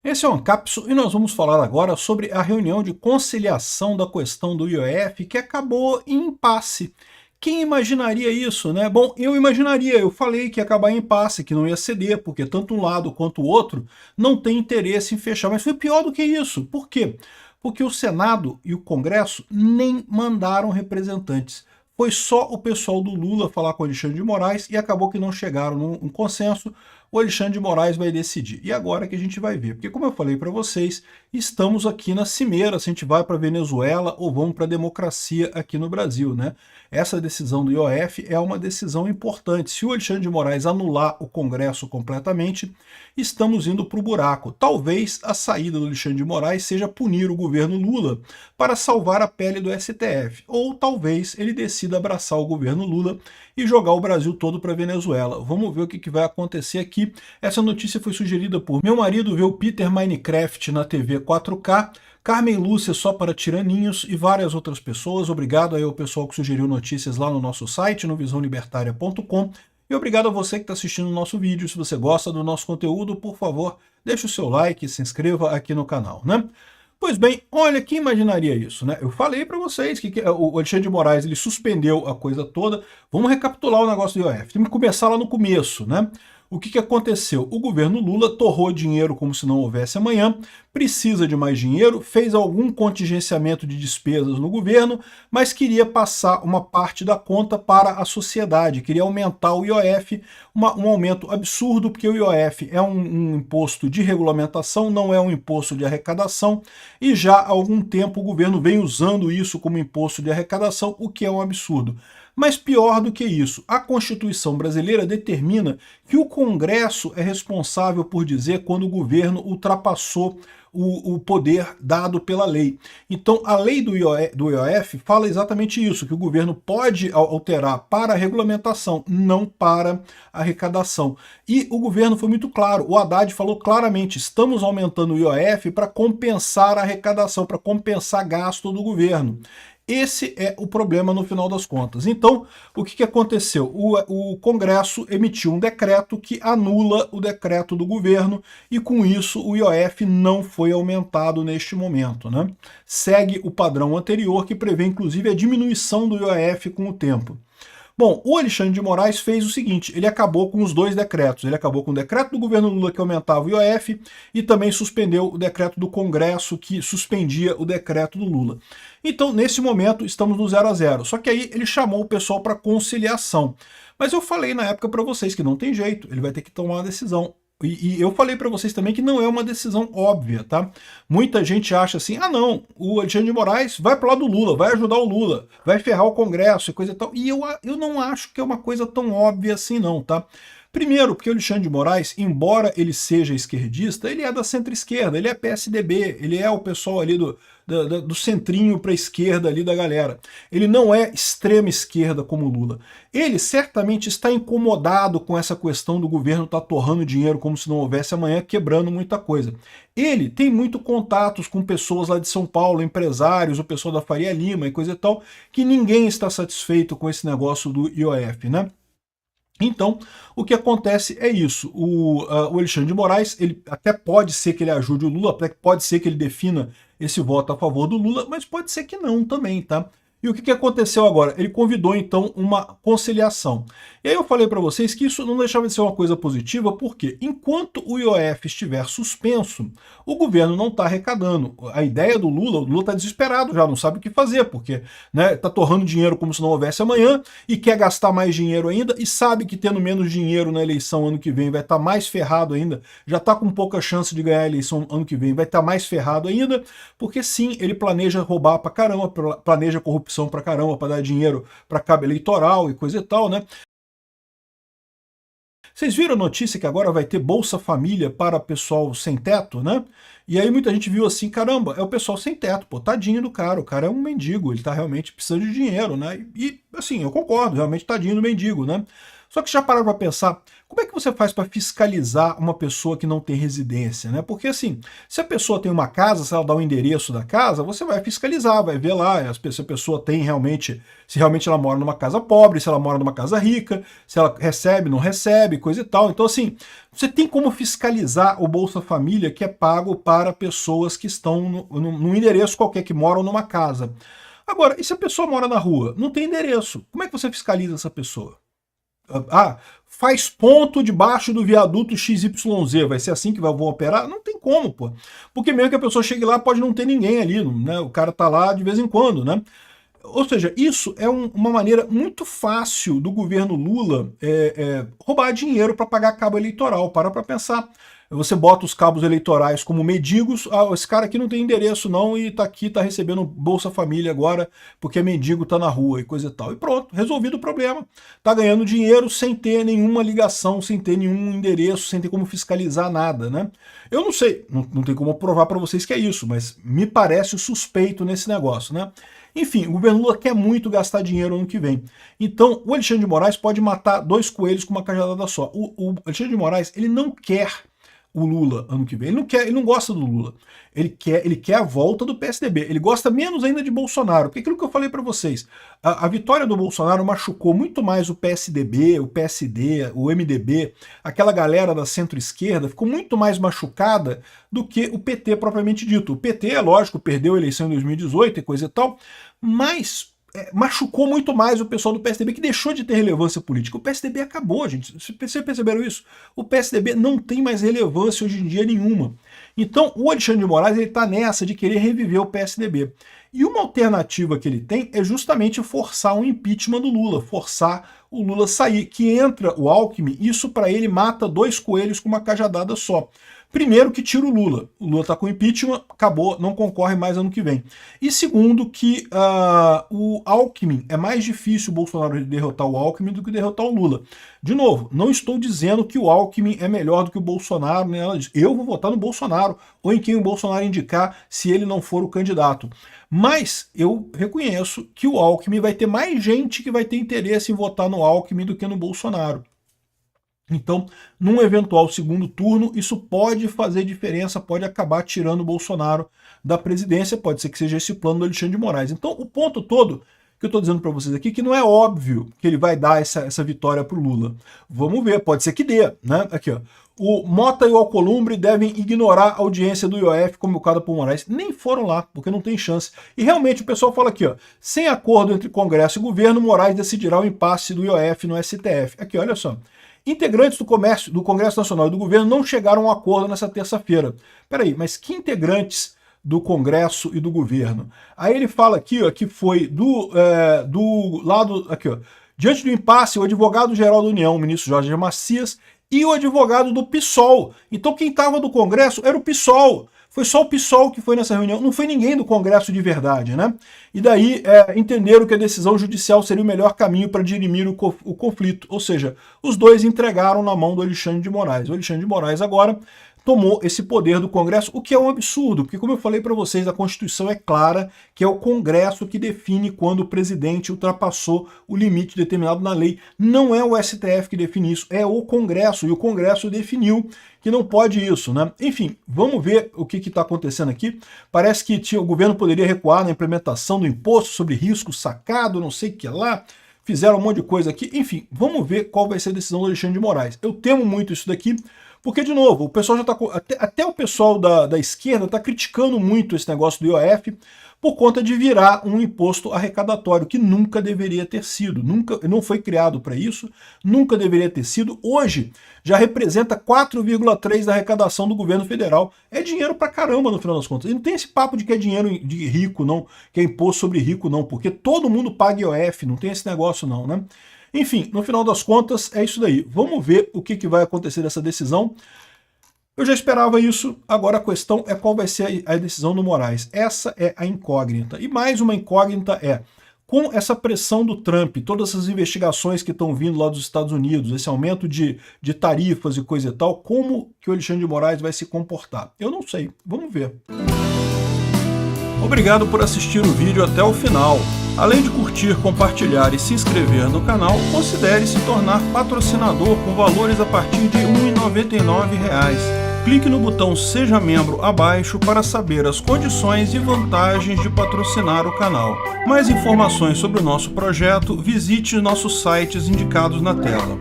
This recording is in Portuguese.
Esse é o Ancapso e nós vamos falar agora sobre a reunião de conciliação da questão do IOF que acabou em impasse. Quem imaginaria isso, né? Bom, eu imaginaria, eu falei que ia acabar em impasse, que não ia ceder, porque tanto um lado quanto o outro não tem interesse em fechar. Mas foi pior do que isso. Por quê? Porque o Senado e o Congresso nem mandaram representantes. Foi só o pessoal do Lula falar com o Alexandre de Moraes e acabou que não chegaram num consenso. O Alexandre de Moraes vai decidir. E agora que a gente vai ver. Porque como eu falei para vocês, estamos aqui na cimeira, se a gente vai para a Venezuela ou vamos para a democracia aqui no Brasil, né? Essa decisão do IOF é uma decisão importante. Se o Alexandre de Moraes anular o Congresso completamente, estamos indo para o buraco. Talvez a saída do Alexandre de Moraes seja punir o governo Lula para salvar a pele do STF. Ou talvez ele decida abraçar o governo Lula e jogar o Brasil todo para a Venezuela. Vamos ver o que vai acontecer aqui. Essa notícia foi sugerida por meu marido, vê o Peter Minecraft na TV 4K, Carmen Lúcia só para tiraninhos e várias outras pessoas. Obrigado aí ao pessoal que sugeriu notícias lá no nosso site, no visãolibertaria.com. E obrigado a você que está assistindo o noo vídeo. Se você gosta do nosso conteúdo, por favor, deixe o seu like e se inscreva aqui no canal, né? Pois bem, olha, quem imaginaria isso, né? Eu falei para vocês que o Alexandre de Moraes ele suspendeu a coisa toda. Vamos recapitular o negócio do IOF. Tem que começar lá no começo, né? O que aconteceu? O governo Lula torrou dinheiro como se não houvesse amanhã, precisa de mais dinheiro, fez algum contingenciamento de despesas no governo, mas queria passar uma parte da conta para a sociedade, queria aumentar o IOF, um aumento absurdo, porque o IOF é um imposto de regulamentação, não é um imposto de arrecadação, e já há algum tempo o governo vem usando isso como imposto de arrecadação, o que é um absurdo. Mas pior do que isso, a Constituição brasileira determina que o Congresso é responsável por dizer quando o governo ultrapassou o poder dado pela lei. Então, a lei do IOF fala exatamente isso, que o governo pode alterar para a regulamentação, não para a arrecadação. E o governo foi muito claro, o Haddad falou claramente, estamos aumentando o IOF para compensar a arrecadação, para compensar gasto do governo. Esse é o problema no final das contas. Então, o que aconteceu? O Congresso emitiu um decreto que anula o decreto do governo e, com isso, o IOF não foi aumentado neste momento, né? Segue o padrão anterior, que prevê, inclusive, a diminuição do IOF com o tempo. Bom, o Alexandre de Moraes fez o seguinte, ele acabou com os dois decretos. Ele acabou com o decreto do governo Lula que aumentava o IOF e também suspendeu o decreto do Congresso que suspendia o decreto do Lula. Então, nesse momento, estamos no 0 a 0. Só que aí ele chamou o pessoal para conciliação. Mas eu falei na época para vocês que não tem jeito, ele vai ter que tomar uma decisão. E eu falei para vocês também que não é uma decisão óbvia, tá? Muita gente acha assim, ah não, o Alexandre de Moraes vai para o lado do Lula, vai ajudar o Lula, vai ferrar o Congresso e coisa e tal. E eu não acho que é uma coisa tão óbvia assim não, tá? Primeiro, porque o Alexandre de Moraes, embora ele seja esquerdista, ele é da centro-esquerda, ele é PSDB, ele é o pessoal ali do centrinho para a esquerda ali da galera. Ele não é extrema esquerda como o Lula. Ele certamente está incomodado com essa questão do governo estar torrando dinheiro como se não houvesse amanhã, quebrando muita coisa. Ele tem muito contatos com pessoas lá de São Paulo, empresários, o pessoal da Faria Lima e coisa e tal, que ninguém está satisfeito com esse negócio do IOF, né? Então, o que acontece é isso, o Alexandre de Moraes, ele até pode ser que ele ajude o Lula, até pode ser que ele defina esse voto a favor do Lula, mas pode ser que não também, tá? E o que aconteceu agora? Ele convidou, então, uma conciliação. E aí eu falei para vocês que isso não deixava de ser uma coisa positiva, porque enquanto o IOF estiver suspenso, o governo não está arrecadando. A ideia do Lula, o Lula está desesperado já, não sabe o que fazer, porque está torrando dinheiro como se não houvesse amanhã, e quer gastar mais dinheiro ainda, e sabe que tendo menos dinheiro na eleição ano que vem vai estar mais ferrado ainda, já está com pouca chance de ganhar a eleição ano que vem, vai estar mais ferrado ainda, porque sim, ele planeja roubar pra caramba, planeja corrupção pra caramba, para dar dinheiro para cabo eleitoral e coisa e tal, né? Vocês viram a notícia que agora vai ter Bolsa Família para pessoal sem teto, né? E aí muita gente viu assim, caramba, é o pessoal sem teto, pô, tadinho do cara, o cara é um mendigo, ele tá realmente precisando de dinheiro, né? E assim, eu concordo, realmente tadinho do mendigo, né? Só que já pararam para pensar, como é que você faz para fiscalizar uma pessoa que não tem residência, né? Porque assim, se a pessoa tem uma casa, se ela dá o endereço da casa, você vai fiscalizar, vai ver lá se a pessoa tem realmente, se realmente ela mora numa casa pobre, se ela mora numa casa rica, se ela recebe, não recebe, coisa e tal. Então assim, você tem como fiscalizar o Bolsa Família que é pago para pessoas que estão num endereço qualquer, que moram numa casa. Agora, e se a pessoa mora na rua? Não tem endereço. Como é que você fiscaliza essa pessoa? Faz ponto debaixo do viaduto XYZ, vai ser assim que vão operar? Não tem como, pô. Porque mesmo que a pessoa chegue lá, pode não ter ninguém ali, né? O cara tá lá de vez em quando, né? Ou seja, isso é uma maneira muito fácil do governo Lula roubar dinheiro para pagar cabo eleitoral. Para pensar. Você bota os cabos eleitorais como mendigos, esse cara aqui não tem endereço não e tá aqui, tá recebendo Bolsa Família agora porque mendigo tá na rua e coisa e tal. E pronto, resolvido o problema. Tá ganhando dinheiro sem ter nenhuma ligação, sem ter nenhum endereço, sem ter como fiscalizar nada, né? Eu não sei, não tem como provar para vocês que é isso, mas me parece suspeito nesse negócio, né? Enfim, o governo Lula quer muito gastar dinheiro ano que vem. Então, o Alexandre de Moraes pode matar 2 coelhos com uma cajadada só. O Alexandre de Moraes, ele não quer o Lula ano que vem. Ele não gosta do Lula. Ele quer a volta do PSDB. Ele gosta menos ainda de Bolsonaro. Porque aquilo que eu falei para vocês, a vitória do Bolsonaro machucou muito mais o PSDB, o PSD, o MDB, aquela galera da centro-esquerda, ficou muito mais machucada do que o PT propriamente dito. O PT, é lógico, perdeu a eleição em 2018 e coisa e tal, mas machucou muito mais o pessoal do PSDB, que deixou de ter relevância política. O PSDB acabou, gente. Vocês perceberam isso? O PSDB não tem mais relevância hoje em dia nenhuma. Então, o Alexandre de Moraes está nessa de querer reviver o PSDB. E uma alternativa que ele tem é justamente forçar um impeachment do Lula, forçar o Lula sair, que entra o Alckmin, isso para ele mata 2 coelhos com uma cajadada só. Primeiro, que tira o Lula. O Lula está com impeachment, acabou, não concorre mais ano que vem. E segundo, que o Alckmin, é mais difícil o Bolsonaro derrotar o Alckmin do que derrotar o Lula. De novo, não estou dizendo que o Alckmin é melhor do que o Bolsonaro, né? Eu vou votar no Bolsonaro, ou em quem o Bolsonaro indicar, se ele não for o candidato. Mas eu reconheço que o Alckmin vai ter mais gente que vai ter interesse em votar no Alckmin do que no Bolsonaro. Então, num eventual segundo turno, isso pode fazer diferença, pode acabar tirando o Bolsonaro da presidência, pode ser que seja esse plano do Alexandre de Moraes. Então, o ponto todo que eu estou dizendo para vocês aqui, que não é óbvio que ele vai dar essa vitória para o Lula. Vamos ver, pode ser que dê, né? Aqui, ó. O Mota e o Alcolumbre devem ignorar a audiência do IOF convocada por Moraes. Nem foram lá, porque não tem chance. E realmente o pessoal fala aqui, ó, sem acordo entre Congresso e governo, Moraes decidirá o impasse do IOF no STF. Aqui, olha só. Integrantes do Congresso Nacional e do governo não chegaram a um acordo nessa terça-feira. Peraí, mas que integrantes do Congresso e do governo? Aí ele fala aqui, ó, que foi do lado, aqui, ó, diante do impasse, o advogado-geral da União, o ministro Jorge Macias, e o advogado do PSOL. Então quem estava do Congresso era o PSOL. Foi só o PSOL que foi nessa reunião, não foi ninguém do Congresso de verdade, né? E daí entenderam que a decisão judicial seria o melhor caminho para dirimir o conflito. Ou seja, os dois entregaram na mão do Alexandre de Moraes. O Alexandre de Moraes agora tomou esse poder do Congresso, o que é um absurdo, porque como eu falei para vocês, a Constituição é clara que é o Congresso que define quando o presidente ultrapassou o limite determinado na lei. Não é o STF que define isso, é o Congresso, e o Congresso definiu que não pode isso, né? Enfim, vamos ver o que está acontecendo aqui. Parece que o governo poderia recuar na implementação do imposto sobre risco sacado, não sei o que lá, fizeram um monte de coisa aqui. Enfim, vamos ver qual vai ser a decisão do Alexandre de Moraes. Eu temo muito isso daqui, porque, de novo, o pessoal já está. Até o pessoal da esquerda está criticando muito esse negócio do IOF por conta de virar um imposto arrecadatório, que nunca deveria ter sido. Não foi criado para isso, nunca deveria ter sido. Hoje já representa 4,3% da arrecadação do governo federal. É dinheiro pra caramba, no final das contas. E não tem esse papo de que é dinheiro de rico, não, que é imposto sobre rico, não, porque todo mundo paga IOF, não tem esse negócio não, né? Enfim, no final das contas, é isso daí. Vamos ver o que vai acontecer dessa decisão. Eu já esperava isso, agora a questão é qual vai ser a decisão do Moraes. Essa é a incógnita. E mais uma incógnita é, com essa pressão do Trump, todas essas investigações que estão vindo lá dos Estados Unidos, esse aumento de tarifas e coisa e tal, como que o Alexandre de Moraes vai se comportar? Eu não sei, vamos ver. Obrigado por assistir o vídeo até o final. Além de curtir, compartilhar e se inscrever no canal, considere se tornar patrocinador com valores a partir de R$ 1,99. Clique no botão Seja Membro abaixo para saber as condições e vantagens de patrocinar o canal. Mais informações sobre o nosso projeto, visite nossos sites indicados na tela.